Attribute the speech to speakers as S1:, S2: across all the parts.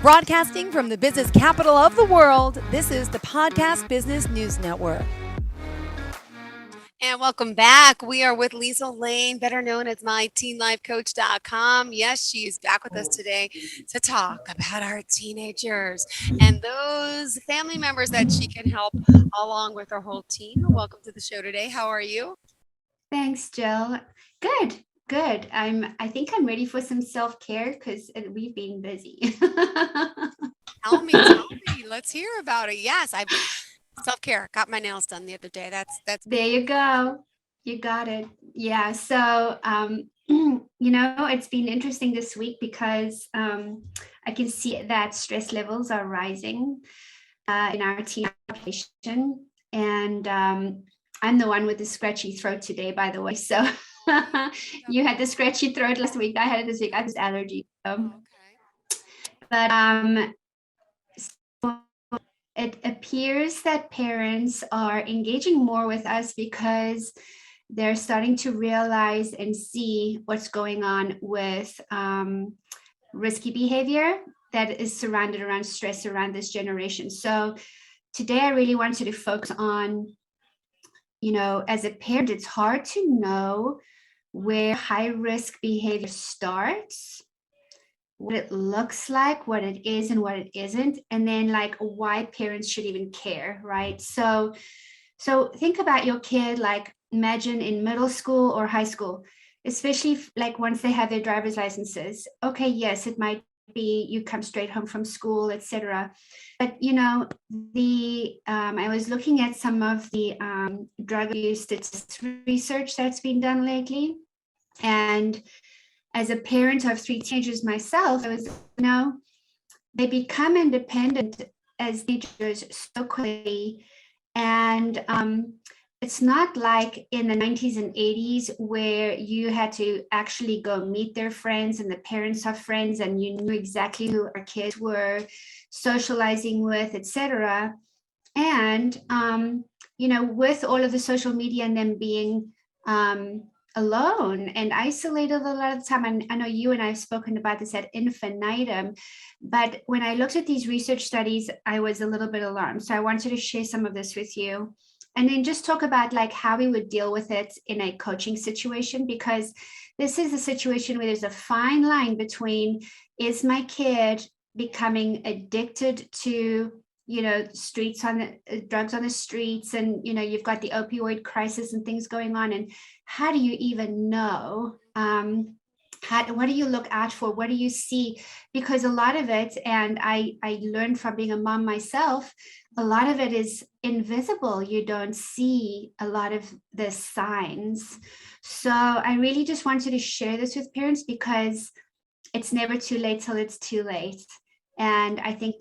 S1: Broadcasting from the business capital of the world, this is the Podcast Business News Network. And welcome back. We are with Liezel Lane, better known as myteenlifecoach.com. Yes, she is back with us today to talk about our teenagers and those family members that she can help along with her whole team. Welcome to the show today. How are you?
S2: Thanks, Jill. Good, good. I think I'm ready for some self-care because we've been busy.
S1: Tell me. Let's hear about it. Yes, I've self-care. Got my nails done the other day. That's
S2: There you go. You got it. Yeah. So, it's been interesting this week because I can see that stress levels are rising in our teen population. And I'm the one with the scratchy throat today, by the way. So you had the scratchy throat last week. I had it this week. I have this allergy.
S1: okay.
S2: But so it appears that parents are engaging more with us because they're starting to realize and see what's going on with risky behavior that is surrounded around stress around this generation. So today I really wanted to focus on, as a parent, it's hard to know where high risk behavior starts, what it looks like, what it is and what it isn't, and then like why parents should even care, right? So think about your kid, like imagine in middle school or high school, especially like once they have their driver's licenses. Okay, yes, it might be you come straight home from school, etc. But I was looking at some of the drug use research that's been done lately, and as a parent of three teenagers myself, I was, they become independent as teenagers so quickly. And it's not like in the 90s and 80s where you had to actually go meet their friends and the parents of friends and you knew exactly who our kids were socializing with, etc. And, with all of the social media and them being alone and isolated a lot of the time. I know you and I have spoken about this ad infinitum, but when I looked at these research studies, I was a little bit alarmed. So I wanted to share some of this with you and then just talk about like how we would deal with it in a coaching situation, because this is a situation where there's a fine line between, is my kid becoming addicted to streets on the drugs on the streets, and you've got the opioid crisis and things going on, and how do you even know, what do you look out for, what do you see? Because a lot of it, and I learned from being a mom myself, a lot of it is invisible. You don't see a lot of the signs. So I really just wanted to share this with parents because it's never too late till it's too late. And I think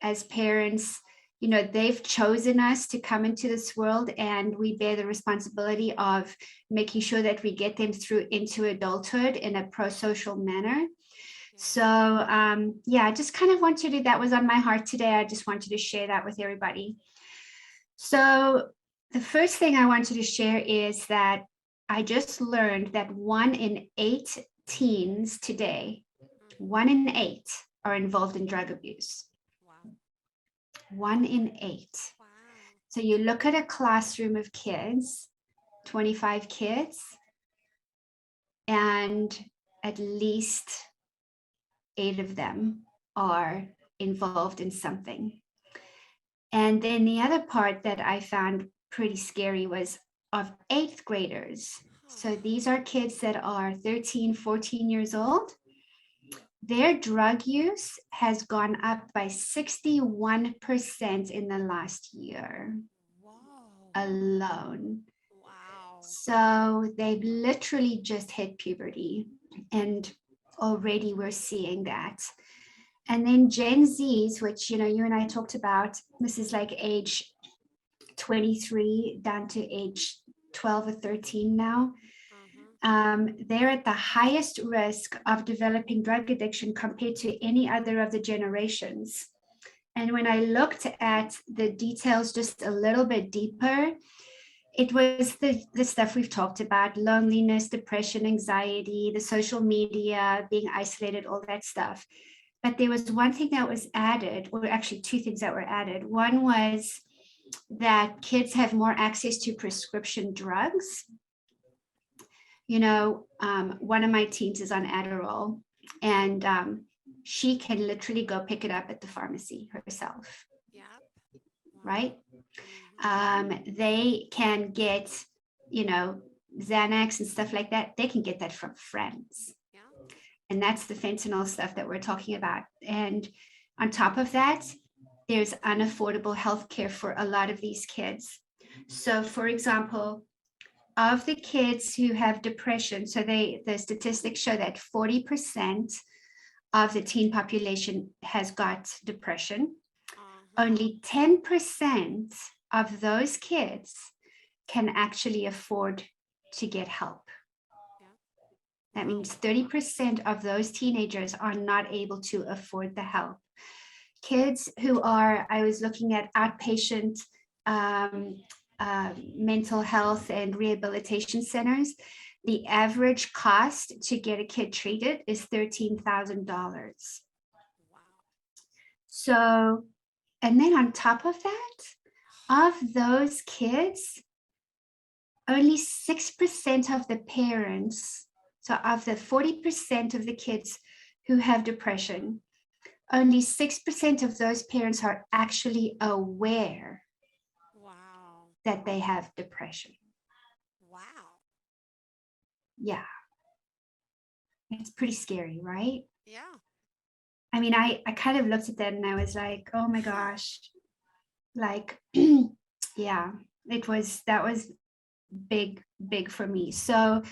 S2: as parents, they've chosen us to come into this world, and we bear the responsibility of making sure that we get them through into adulthood in a pro-social manner. So I just kind of wanted to, that was on my heart today. I just wanted to share that with everybody. So the first thing I wanted to share is that I just learned that 1 in 8 teens today, 1 in 8 are involved in drug abuse.
S1: Wow.
S2: 1 in 8.
S1: Wow.
S2: So you look at a classroom of kids, 25 kids, and at least 8 of them are involved in something. And then the other part that I found pretty scary was of 8th graders. So these are kids that are 13, 14 years old. Their drug use has gone up by 61% in the last year.
S1: Whoa.
S2: Alone.
S1: Wow.
S2: So they've literally just hit puberty, and already we're seeing that. And then Gen Zs, which, you and I talked about, this is like age 23 down to age 12 or 13 now. They're at the highest risk of developing drug addiction compared to any other of the generations. And when I looked at the details just a little bit deeper, it was the stuff we've talked about: loneliness, depression, anxiety, the social media, being isolated, all that stuff. But there was one thing that was added, or actually two things that were added. One was that kids have more access to prescription drugs. One of my teens is on Adderall, and she can literally go pick it up at the pharmacy herself,
S1: Yep. Wow.
S2: right?
S1: Mm-hmm.
S2: They can get, you know, Xanax and stuff like that. They can get that from friends.
S1: Yeah.
S2: And that's the fentanyl stuff that we're talking about. And on top of that, there's unaffordable healthcare for a lot of these kids. So, for example, of the kids who have depression, so the statistics show that 40% of the teen population has got depression.
S1: Uh-huh.
S2: Only 10% of those kids can actually afford to get help.
S1: Yeah.
S2: That
S1: Wow.
S2: means 30% of those teenagers are not able to afford the help. Kids who are, I was looking at outpatient mental health and rehabilitation centers, the average cost to get a kid treated is $13,000.
S1: Wow.
S2: So, and then on top of that, of those kids, only 6% of the parents, so of the 40% of the kids who have depression, only 6% of those parents are actually aware
S1: Wow.
S2: that they have depression.
S1: Wow.
S2: Yeah, it's pretty scary, right?
S1: Yeah.
S2: I mean, I kind of looked at that and I was like, oh my gosh, like, yeah, that was big, big for me. So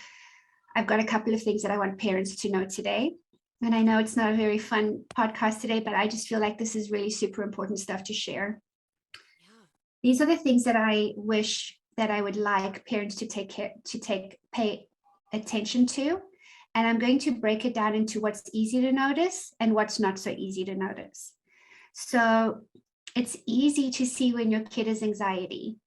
S2: I've got a couple of things that I want parents to know today. And I know it's not a very fun podcast today, but I just feel like this is really super important stuff to share.
S1: Yeah.
S2: These are the things that I wish that I would like parents to pay attention to. And I'm going to break it down into what's easy to notice and what's not so easy to notice. So it's easy to see when your kid has anxiety.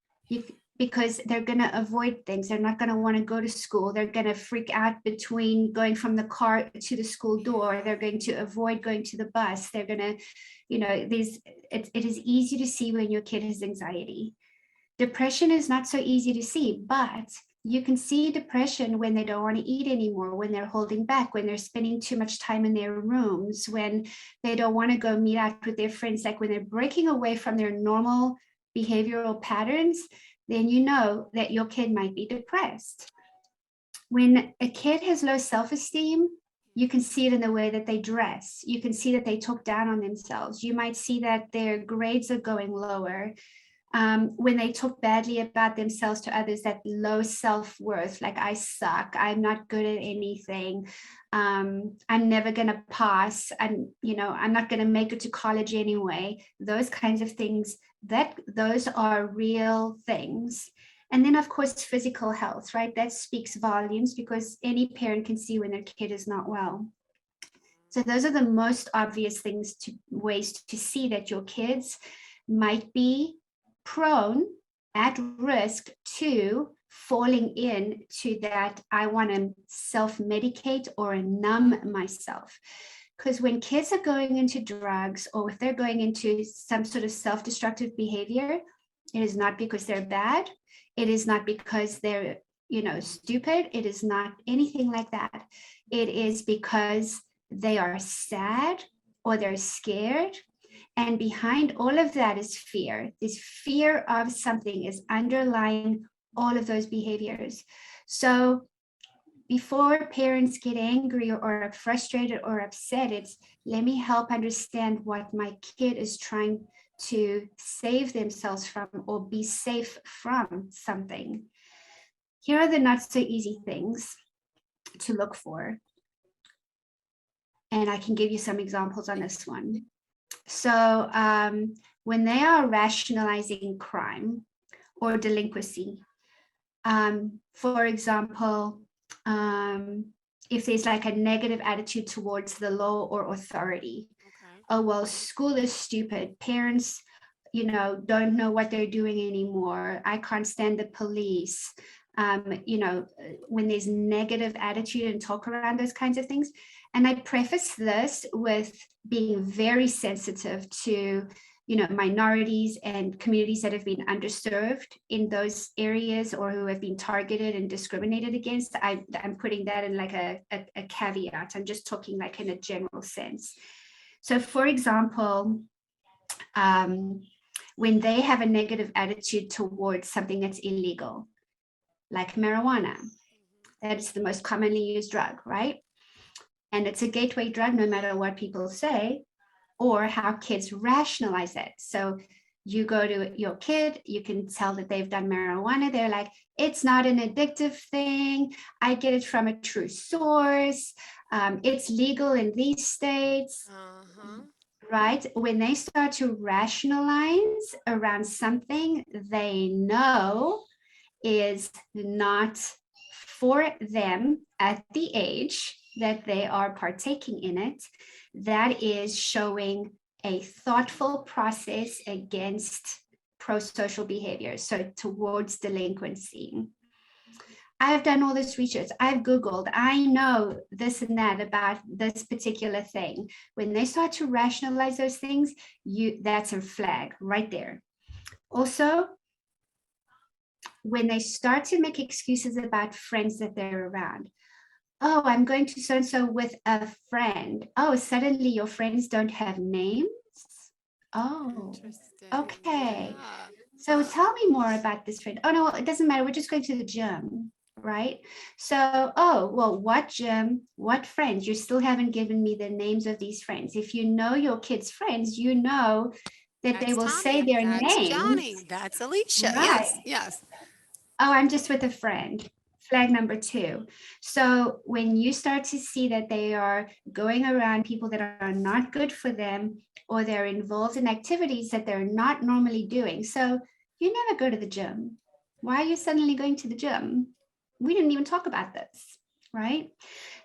S2: Because they're going to avoid things. They're not going to want to go to school. They're going to freak out between going from the car to the school door. They're going to avoid going to the bus. They're going to, it is easy to see when your kid has anxiety. Depression is not so easy to see, but you can see depression when they don't want to eat anymore, when they're holding back, when they're spending too much time in their rooms, when they don't want to go meet out with their friends, like when they're breaking away from their normal behavioral patterns, then you know that your kid might be depressed. When a kid has low self-esteem, you can see it in the way that they dress. You can see that they talk down on themselves. You might see that their grades are going lower. When they talk badly about themselves to others, that low self-worth, like I suck, I'm not good at anything, I'm never going to pass, I'm not going to make it to college anyway. Those kinds of things, those are real things. And then of course physical health, right? That speaks volumes because any parent can see when their kid is not well. So those are the most obvious ways to see that your kids might be prone, at risk to falling into that I want to self-medicate or numb myself. Because when kids are going into drugs or if they're going into some sort of self-destructive behavior, it is not because they're bad. It is not because they're, stupid. It is not anything like that. It is because they are sad or they're scared. And behind all of that is fear. This fear of something is underlying all of those behaviors. So before parents get angry or frustrated or upset, it's let me help understand what my kid is trying to save themselves from or be safe from something. Here are the not so easy things to look for. And I can give you some examples on this one. So when they are rationalizing crime or delinquency, for example, if there's like a negative attitude towards the law or authority,
S1: Okay.
S2: oh, well, school is stupid. Parents, don't know what they're doing anymore. I can't stand the police. when there's negative attitude and talk around those kinds of things. And I preface this with being very sensitive to, minorities and communities that have been underserved in those areas or who have been targeted and discriminated against. I'm putting that in like a caveat. I'm just talking like in a general sense. So for example, when they have a negative attitude towards something that's illegal, like marijuana, that's the most commonly used drug, right? And it's a gateway drug, no matter what people say, or how kids rationalize it. So you go to your kid, you can tell that they've done marijuana. They're like, it's not an addictive thing. I get it from a true source. It's legal in these states, right? When they start to rationalize around something they know is not for them at the age that they are partaking in it, that is showing a thoughtful process against pro-social behaviors, so towards delinquency. I've done all this research. I've Googled. I know this and that about this particular thing. When they start to rationalize those things, that's a flag right there. Also, when they start to make excuses about friends that they're around. Oh, I'm going to so and so with a friend. Oh, suddenly your friends don't have names. Oh, okay. So tell me more about this friend. Oh, no, it doesn't matter. We're just going to the gym, right? So, oh, well, what gym, what friends? You still haven't given me the names of these friends. If you know your kids' friends, you know that they
S1: That's
S2: will say
S1: Tommy.
S2: their
S1: That's
S2: names,
S1: Johnny. That's Alicia.
S2: right?
S1: Yes, yes.
S2: Oh, I'm just with a friend. Flag number 2. So when you start to see that they are going around people that are not good for them, or they're involved in activities that they're not normally doing. So you never go to the gym. Why are you suddenly going to the gym? We didn't even talk about this, right?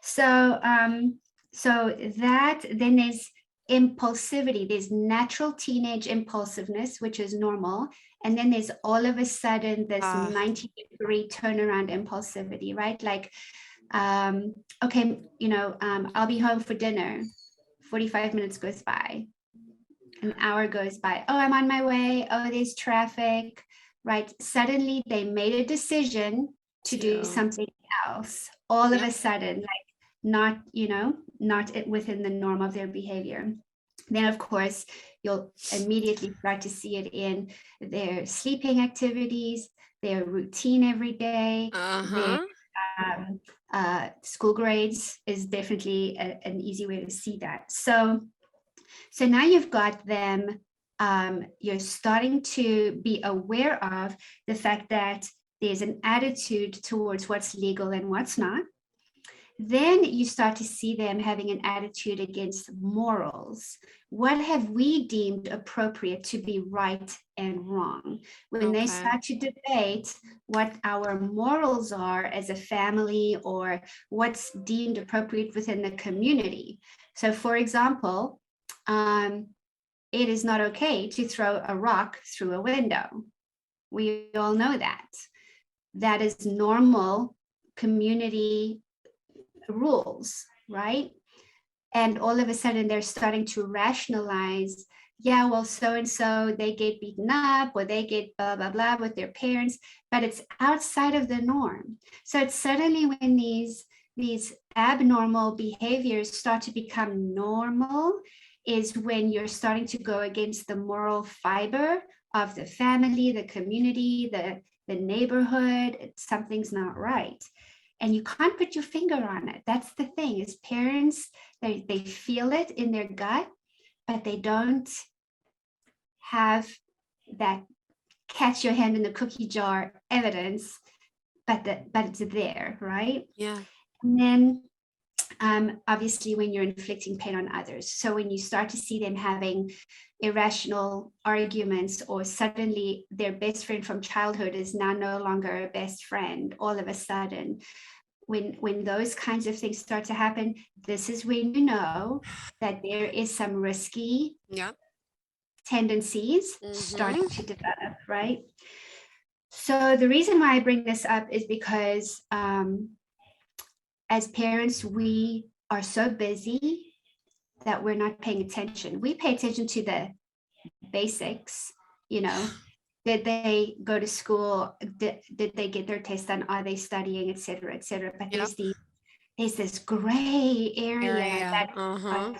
S2: So that then there's impulsivity. There's natural teenage impulsiveness, which is normal. And then there's all of a sudden this 90-degree turnaround impulsivity, right? Like, okay, I'll be home for dinner. 45 minutes goes by. An hour goes by. Oh, I'm on my way. Oh, there's traffic, right? Suddenly they made a decision to do something else. All of a sudden, like not within the norm of their behavior. Then, of course, you'll immediately start to see it in their sleeping activities, their routine every day, their school grades is definitely an easy way to see that. So now you've got them, you're starting to be aware of the fact that there's an attitude towards what's legal and what's not. Then you start to see them having an attitude against morals. What have we deemed appropriate to be right and wrong? When they start to debate what our morals are as a family or what's deemed appropriate within the community. So for example, it is not okay to throw a rock through a window. We all know that. That is normal community rules, right? And all of a sudden they're starting to rationalize, yeah, well, so and so, they get beaten up or they get blah, blah, blah with their parents, but it's outside of the norm. So it's suddenly when these abnormal behaviors start to become normal is when you're starting to go against the moral fiber of the family, the community, the neighborhood. Something's not right. And you can't put your finger on it. That's the thing, is parents, they feel it in their gut, but they don't have that catch your hand in the cookie jar evidence, but it's there, right?
S1: Yeah.
S2: And then obviously when you're inflicting pain on others. So when you start to see them having irrational arguments, or suddenly their best friend from childhood is now no longer a best friend, all of a sudden, when those kinds of things start to happen, this is when you know that there is some risky tendencies starting to develop, right? So the reason why I bring this up is because as parents, we are so busy that we're not paying attention. We pay attention to the basics, you know, did they go to school? Did they get their test done? Are they studying, et cetera, et cetera? But
S1: Yep.
S2: there's this gray area
S1: Area.
S2: that
S1: Uh-huh.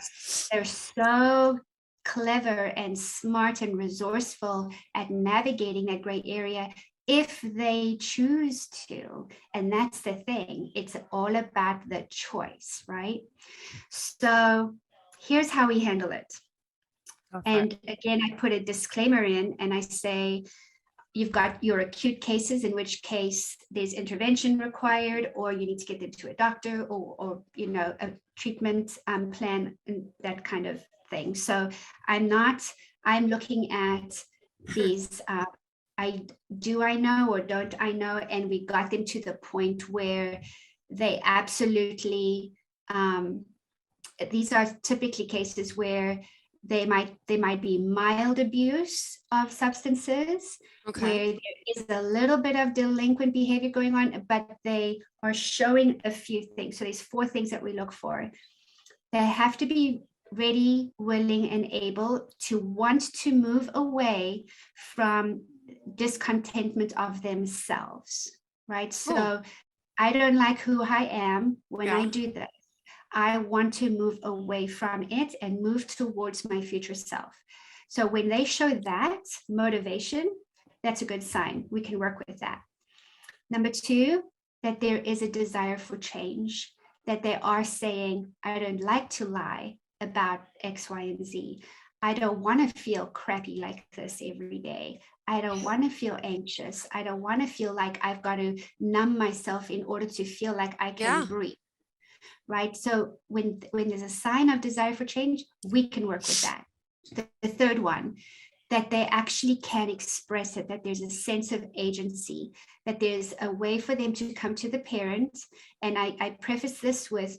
S2: they're so clever and smart and resourceful at navigating that gray area if they choose to. And that's the thing. It's all about the choice, right? So here's how we handle it.
S1: Go for it.
S2: And again, I put a disclaimer in and I say, you've got your acute cases, in which case there's intervention required, or you need to get them to a doctor, or you know, a treatment plan, and that kind of thing. So I'm looking at these, I know or don't I know, and we got them to the point where they absolutely, these are typically cases where they might be mild abuse of substances,
S1: Okay.
S2: where there is a little bit of delinquent behavior going on, but they are showing a few things. So there's 4 things that we look for. They have to be ready, willing, and able to want to move away from discontentment of themselves, right?
S1: Oh,
S2: So I don't like who I am when I
S1: yeah.
S2: do this. I want to move away from it and move towards my future self. So when they show that motivation, that's a good sign. We can work with that. Number 2, that there is a desire for change, that they are saying, I don't like to lie about X, Y, and Z. I don't want to feel crappy like this every day. I don't want to feel anxious. I don't want to feel like I've got to numb myself in order to feel like I can
S1: Yeah.
S2: breathe, right? So when there's a sign of desire for change, we can work with that. The third one, that they actually can express it, that there's a sense of agency, that there's a way for them to come to the parent. And I preface this with,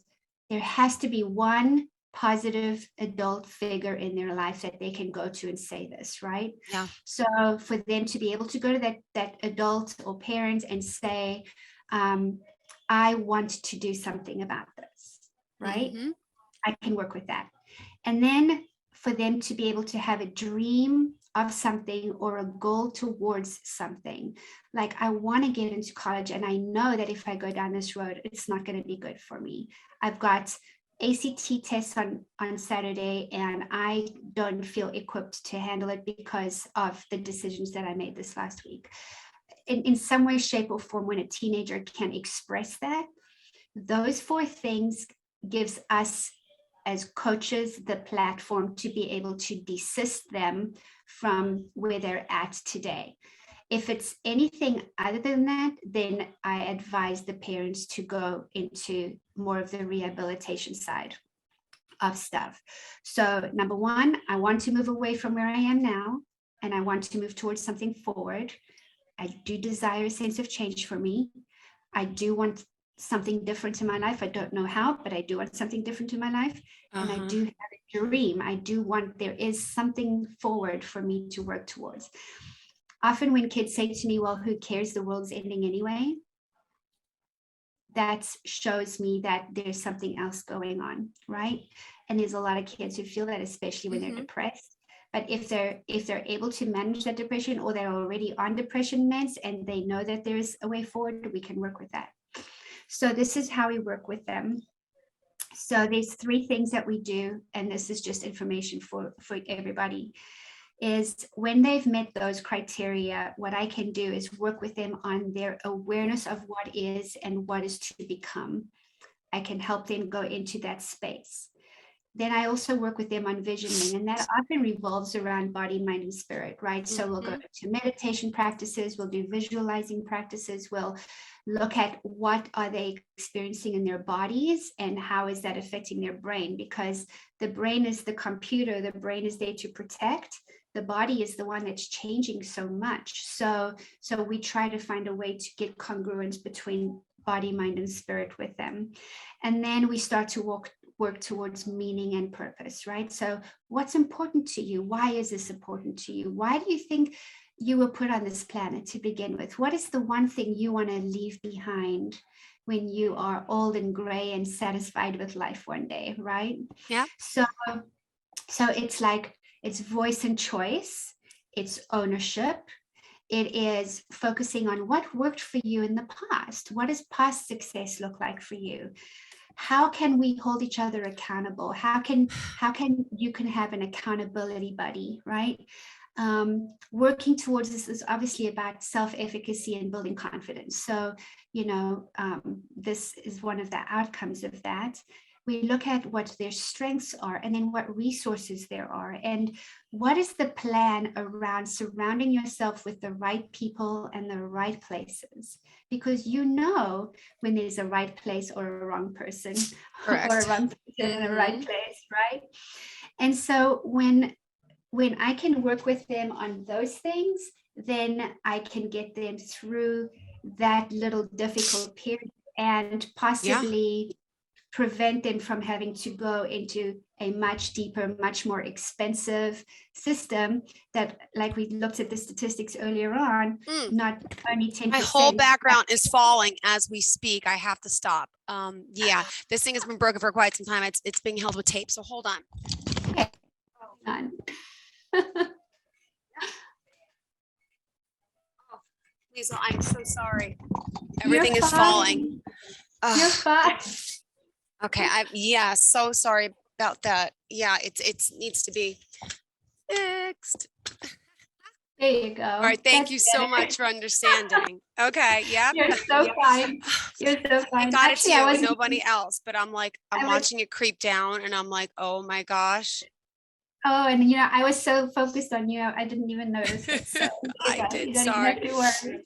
S2: there has to be one positive adult figure in their life that they can go to and say this, right?
S1: Yeah.
S2: So for them to be able to go to that adult or parent and say, I want to do something about this, right?
S1: Mm-hmm.
S2: I can work with that. And then for them to be able to have a dream of something or a goal towards something. Like, I want to get into college, and I know that if I go down this road, it's not going to be good for me. I've got ACT tests on Saturday, and I don't feel equipped to handle it because of the decisions that I made this last week. In some way, shape, or form, when a teenager can express that, those 4 things gives us as coaches the platform to be able to desist them from where they're at today. If it's anything other than that, then I advise the parents to go into more of the rehabilitation side of stuff. So number 1, I want to move away from where I am now, and I want to move towards something forward. I do desire a sense of change for me. I do want something different in my life. I don't know how, but I do want something different in my life. And I
S1: Uh-huh.
S2: do have a dream. I do want, there is something forward for me to work towards. Often when kids say to me, well, who cares? The world's ending anyway. That shows me that there's something else going on, right? And there's a lot of kids who feel that, especially when they're
S1: Mm-hmm.
S2: depressed. But if they're able to manage that depression, or they're already on depression meds and they know that there's a way forward, we can work with that. So this is how we work with them. So there's 3 things that we do, and this is just information for everybody, is when they've met those criteria, what I can do is work with them on their awareness of what is and what is to become. I can help them go into that space. Then I also work with them on visioning, and that often revolves around body, mind, and spirit, right? So we'll go
S1: Mm-hmm.
S2: into meditation practices, we'll do visualizing practices, we'll look at what are they experiencing in their bodies and how is that affecting their brain, because the brain is the computer, the brain is there to protect, the body is the one that's changing so much. So we try to find a way to get congruence between body, mind, and spirit with them. And then we start to work towards meaning and purpose, right? So what's important to you? Why is this important to you? Why do you think you were put on this planet to begin with? What is the one thing you want to leave behind when you are old and gray and satisfied with life one day, right?
S1: Yeah.
S2: So, so it's like it's voice and choice, it's ownership, it is focusing on what worked for you in the past. What does past success look like for you? How can we hold each other accountable? How can you can have an accountability buddy, right? Working towards this is obviously about self-efficacy and building confidence. So, this is one of the outcomes of that. We look at what their strengths are and then what resources there are, and what is the plan around surrounding yourself with the right people and the right places, because when there's a right place or a wrong person or a
S1: Correct.
S2: wrong person in the right
S1: Mm-hmm.
S2: place, right? And so when I can work with them on those things, then I can get them through that little difficult period and
S1: Yeah.
S2: possibly prevent them from having to go into a much deeper, much more expensive system that, like we looked at the statistics earlier on,
S1: Mm.
S2: not only
S1: My whole
S2: 10%.
S1: background is falling as we speak. I have to stop. Yeah, this thing has been broken for quite some time. It's being held with tape. So hold on.
S2: Okay, on.
S1: Oh, Liezel, I'm so sorry.
S2: You're
S1: Everything is falling.
S2: fine. You're fine.
S1: Okay. Yeah, so sorry about that. Yeah, it's needs to be fixed.
S2: There you
S1: All
S2: go.
S1: right. Thank
S2: That's
S1: you so
S2: better.
S1: much for understanding. Okay. Yep.
S2: You're so fine. You're so
S1: I
S2: fine.
S1: got it to
S2: Actually, I
S1: you and
S2: wasn't.
S1: nobody else, but I'm like, I'm
S2: I was.
S1: watching it creep down and I'm like, oh my gosh.
S2: Oh, and I was so focused on you, I didn't even notice it. So
S1: I
S2: you
S1: did.
S2: don't even
S1: Sorry.
S2: have to worry.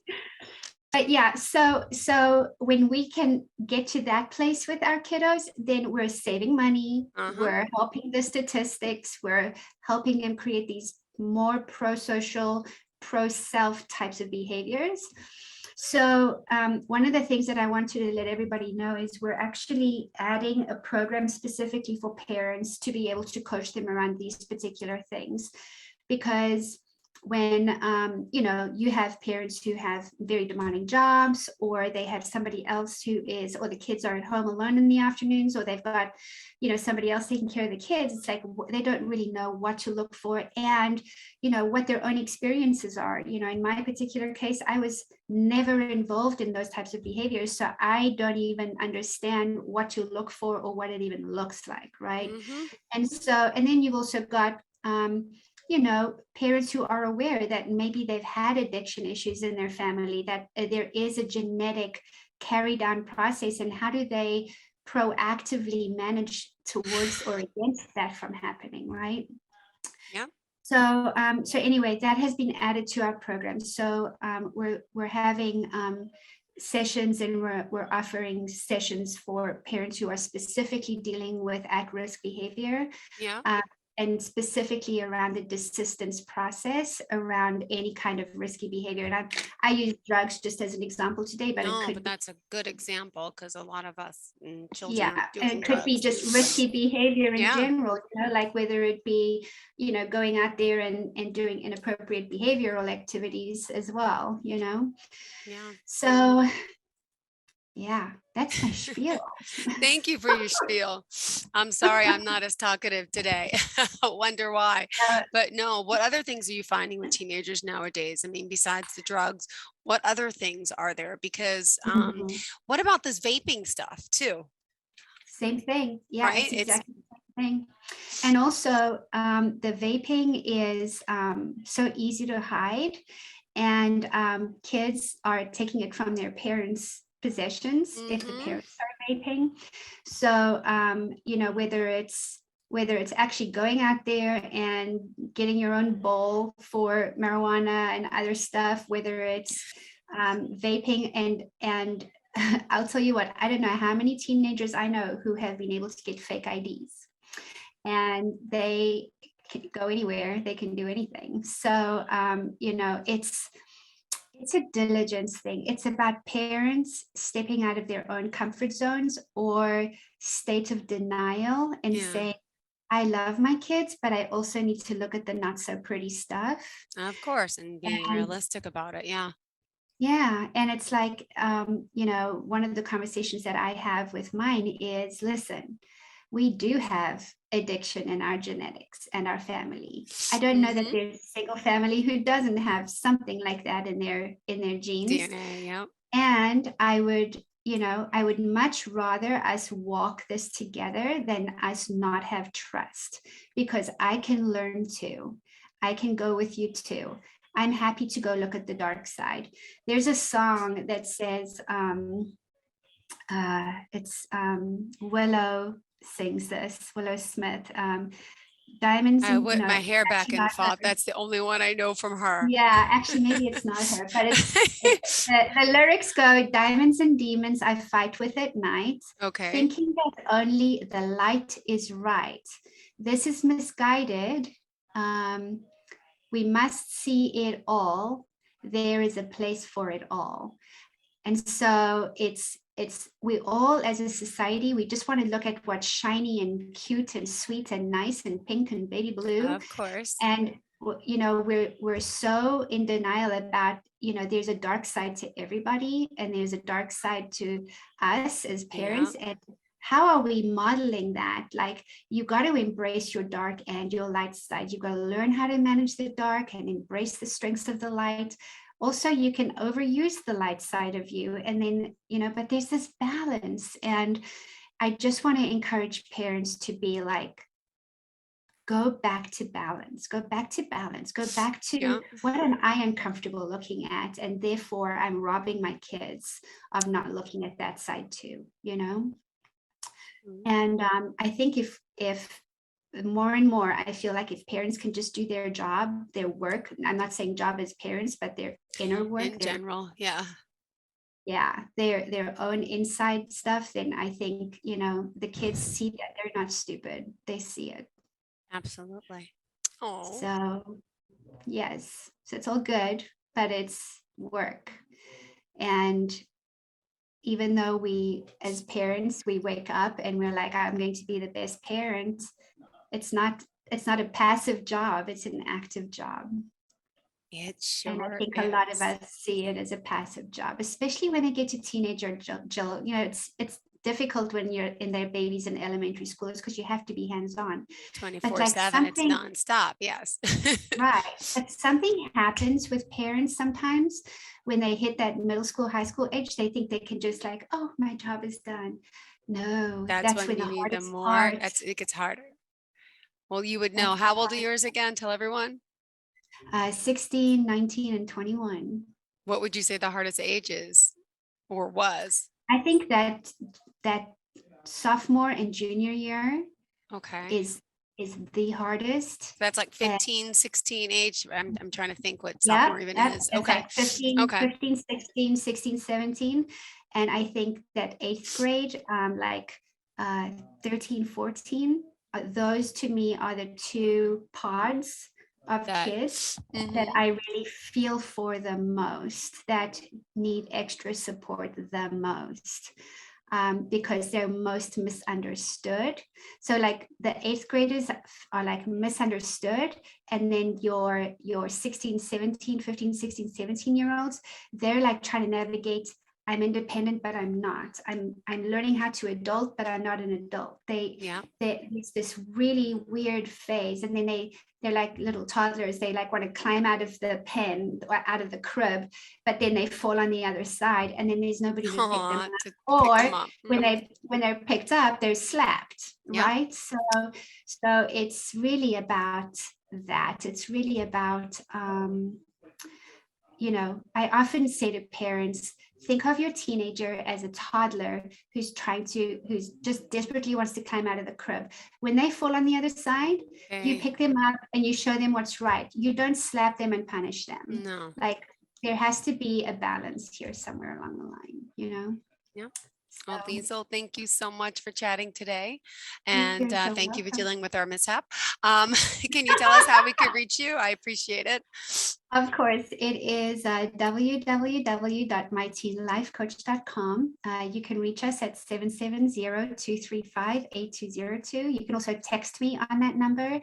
S2: But yeah, so when we can get to that place with our kiddos, then we're saving money,
S1: Uh-huh.
S2: we're helping the statistics, we're helping them create these more pro-social, pro-self types of behaviors. So one of the things that I wanted to let everybody know is we're actually adding a program specifically for parents to be able to coach them around these particular things, because when you have parents who have very demanding jobs, or they have somebody else or the kids are at home alone in the afternoons, or they've got somebody else taking care of the kids, it's like they don't really know what to look for and what their own experiences are. In my particular case, I was never involved in those types of behaviors, so I don't even understand what to look for or what it even looks like, right?
S1: Mm-hmm.
S2: And then you've also got parents who are aware that maybe they've had addiction issues in their family, that there is a genetic carry down process, and how do they proactively manage towards or against that from happening, right?
S1: Yeah.
S2: So anyway, that has been added to our program. So we're having sessions, and we're offering sessions for parents who are specifically dealing with at-risk behavior,
S1: Yeah.
S2: and specifically around the desistance process around any kind of risky behavior. And I use drugs just as an example today, but it
S1: No,
S2: could
S1: but
S2: be,
S1: that's a good example because a lot of us children
S2: yeah,
S1: are
S2: and
S1: doing
S2: it could be
S1: drugs.
S2: just risky behavior in
S1: Yeah.
S2: general, like whether it be, going out there and doing inappropriate behavioral activities as well.
S1: Yeah.
S2: So yeah, that's my spiel.
S1: Thank you for your spiel. I'm sorry I'm not as talkative today. I wonder why.
S2: Uh,
S1: But no, what other things are you finding with teenagers nowadays? I mean, besides the drugs, what other things are there? Because
S2: mhm.
S1: what about this vaping stuff too?
S2: Same thing. Yeah,
S1: Right?
S2: it's
S1: It's
S2: exactly the same thing. And also, the vaping is so easy to hide, and kids are taking it from their parents' possessions if the
S1: mm-hmm.
S2: parents are vaping. So, whether it's actually going out there and getting your own bowl for marijuana and other stuff, whether it's vaping and I'll tell you what, I don't know how many teenagers I know who have been able to get fake IDs, and they can go anywhere, they can do anything. So it's a diligence thing. It's about parents stepping out of their own comfort zones or state of denial and
S1: Yeah.
S2: saying, I love my kids, but I also need to look at the not so pretty stuff.
S1: Of course, and being
S2: And
S1: realistic about it. Yeah.
S2: yeah, and it's like, one of the conversations that I have with mine is, listen, we do have addiction in our genetics and our family. I don't know that
S1: Mm-hmm.
S2: there's a single family who doesn't have something like that in their genes.
S1: DNA. Yep.
S2: And I would much rather us walk this together than us not have trust, because I can learn too. I can go with you too. I'm happy to go look at the dark side. There's a song that says, it's Willow sings this, Willow Smith, diamonds
S1: I
S2: and
S1: whipped
S2: no,
S1: my
S2: it's
S1: hair back
S2: actually
S1: and
S2: not
S1: fought.
S2: her.
S1: That's the only one I know from her.
S2: Yeah, actually, maybe it's not her, but the lyrics go, diamonds and demons I fight with at night,
S1: Okay.
S2: thinking that only the light is right. This is misguided. Um, we must see it all. There is a place for it all. And so we all as a society, we just want to look at what's shiny and cute and sweet and nice and pink and baby blue.
S1: Of course.
S2: And we're so in denial about, there's a dark side to everybody, and there's a dark side to us as
S1: Yeah.
S2: parents. And how are we modeling that? Like, you got to embrace your dark and your light side. You got to learn how to manage the dark and embrace the strengths of the light. Also, you can overuse the light side of you, and then, but there's this balance. And I just want to encourage parents to be like, go back to balance, go back to balance, go back to,
S1: Yeah.
S2: what am I uncomfortable looking at? And therefore I'm robbing my kids of not looking at that side too.
S1: Mhm.
S2: And I think if more and more, I feel like if parents can just do their job, their work, I'm not saying job as parents, but their inner work,
S1: In general. Yeah.
S2: their own inside stuff, then I think, the kids see that they're not stupid. They see it.
S1: Absolutely. Oh,
S2: So yes, so it's all good, but it's work. And even though we, as parents, we wake up and we're like, I'm going to be the best parent, it's not it's not a passive job, it's an active job.
S1: it
S2: And I
S1: sure
S2: think a lot of
S1: is.
S2: us see it as a passive job, especially when they get to teenager. Jill, it's difficult when you're in their babies in elementary schools because you have to be hands on. But like
S1: 24/7. It's
S2: something,
S1: nonstop. Yes.
S2: right. But something happens with parents sometimes when they hit that middle school, high school age, they think they can just like, oh, my job is done. No,
S1: That's
S2: that's
S1: when
S2: when
S1: you
S2: the
S1: need them
S2: hardest
S1: more.
S2: part,
S1: It gets harder. Well, you would know.
S2: that's the
S1: How old are
S2: hardest,
S1: yours again? Tell everyone.
S2: 16, 19, and 21.
S1: What would you say the hardest age is or was?
S2: I think that sophomore and junior year
S1: Okay.
S2: is the hardest.
S1: So that's like
S2: And
S1: 15, 16 age. I'm trying to think what
S2: yeah,
S1: sophomore even
S2: yeah,
S1: is.
S2: it's
S1: Okay.
S2: like 15,
S1: Okay.
S2: 15, 16, 16, 17. And I think that eighth grade, like uh, 13, 14, those to me are the two pods of
S1: That.
S2: kids that
S1: Hmm.
S2: I really feel for the most, that need extra support the most. Because they're most misunderstood. So like the eighth graders are like misunderstood. And then your 16, 17, 15, 16, 17-year olds, they're like trying to navigate, I'm independent, but I'm not. I'm learning how to adult, but I'm not an adult.
S1: Yeah.
S2: It's this really weird phase. And then they're like little toddlers. They like want to climb out of the pen or out of the crib, but then they fall on the other side, and then there's nobody to pick them
S1: Aw,
S2: up.
S1: to pick them
S2: Or
S1: up.
S2: when
S1: Mhm.
S2: they're picked up, they're slapped,
S1: Yep.
S2: right? So it's really about that. It's really about I often say to parents, think of your teenager as a toddler who's just desperately wants to climb out of the crib. When they fall on the other side, you
S1: Okay.
S2: pick them up and you show them what's right. You don't slap them and punish them.
S1: No.
S2: Like, there has to be a balance here somewhere along the line.
S1: Yeah. Well,
S2: So
S1: Liezel, thank you so much for chatting today. And
S2: you're so
S1: thank you for
S2: welcome.
S1: dealing with our mishap. Can you tell us how we could reach you? I appreciate it.
S2: Of course, it is www.myteenlifecoach.com. You can reach us at 770-235-8202. You can also text me on that number.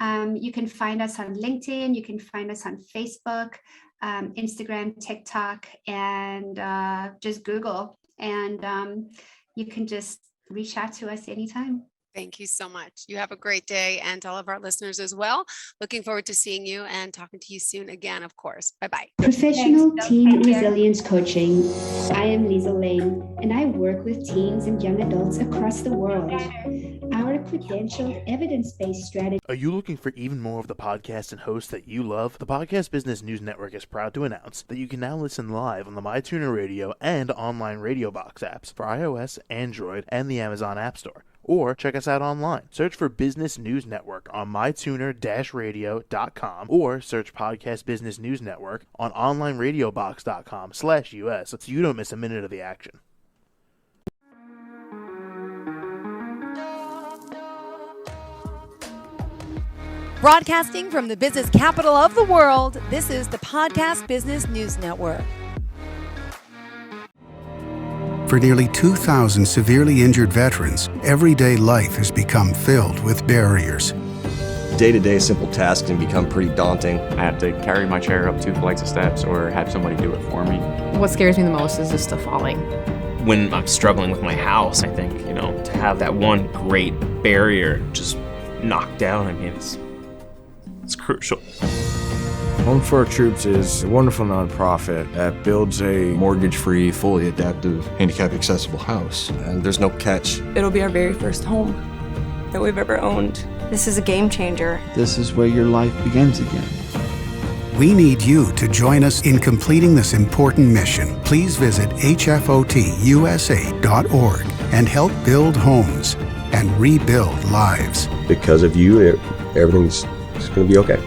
S2: You can find us on LinkedIn. You can find us on Facebook, Instagram, TikTok, and just Google. And you can just reach out to us anytime.
S1: Thank you so much. You have a great day, and to all of our listeners as well. Looking forward to seeing you and talking to you soon again, of course. Bye-bye.
S2: Professional
S3: Thanks,
S2: Teen
S3: take care.
S2: Resilience Coaching. I am Liezel Lane, and I work with teens and young adults across the world. Our credentialed, evidence-based strategy.
S4: Are you looking for even more of the podcasts and hosts that you love? The Podcast Business News Network is proud to announce that you can now listen live on the MyTuner Radio and online Radio Box apps for iOS, Android, and the Amazon App Store. Or check us out online. Search for Business News Network on mytuner-radio.com or search Podcast Business News Network on onlineradiobox.com/US so you don't miss a minute of the action.
S5: Broadcasting from the business capital of the world, this is the Podcast Business News Network.
S6: For nearly 2,000 severely injured veterans, everyday life has become filled with barriers.
S7: Day-to-day simple tasks can become pretty daunting.
S8: I have to carry my chair up 2 flights of steps or have somebody do it for me.
S9: What scares me the most is just the falling.
S10: When I'm struggling with my house, I think, to have that one great barrier just knocked down, it's crucial.
S11: Home for Our Troops is a wonderful nonprofit that builds a
S7: Mortgage-free, fully adaptive, handicap-accessible house. And there's no catch.
S12: It'll be our very first home that we've ever owned. This is a game changer.
S13: This is where your life begins again.
S6: We need you to join us in completing this important mission. Please visit hfotusa.org and help build homes and rebuild lives.
S7: Because of you, everything's going to be okay.